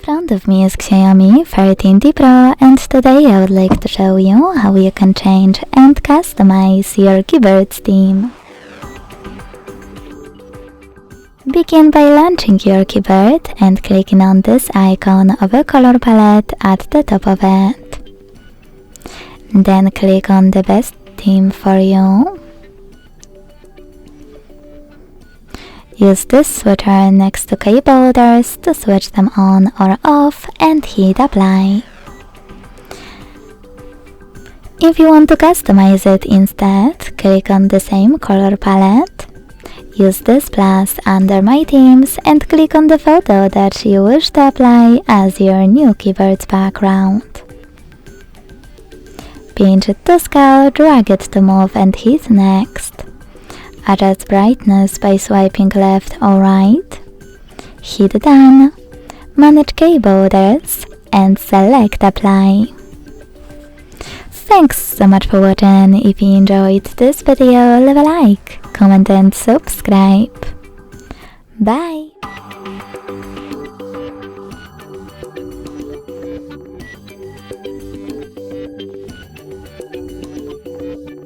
front of me is Xiaomi 14T Pro, and today I would like to show you how you can change and customize your keyboard's theme. Begin by launching your keyboard and clicking on this icon of a color palette at the top of it. Then click on the best theme for you. Use this switcher next to keyboarders to switch them on or off and hit apply. If you want to customize it instead, click on the same color palette. Use this plus under My Themes and click on the photo that you wish to apply as your new keyboard's background. Pinch it to scale, drag it to move and hit next. Adjust brightness by swiping left or right. Hit done. Manage keyboarders and select apply. Thanks so much for watching. If you enjoyed this video, leave a like, comment and subscribe. Bye!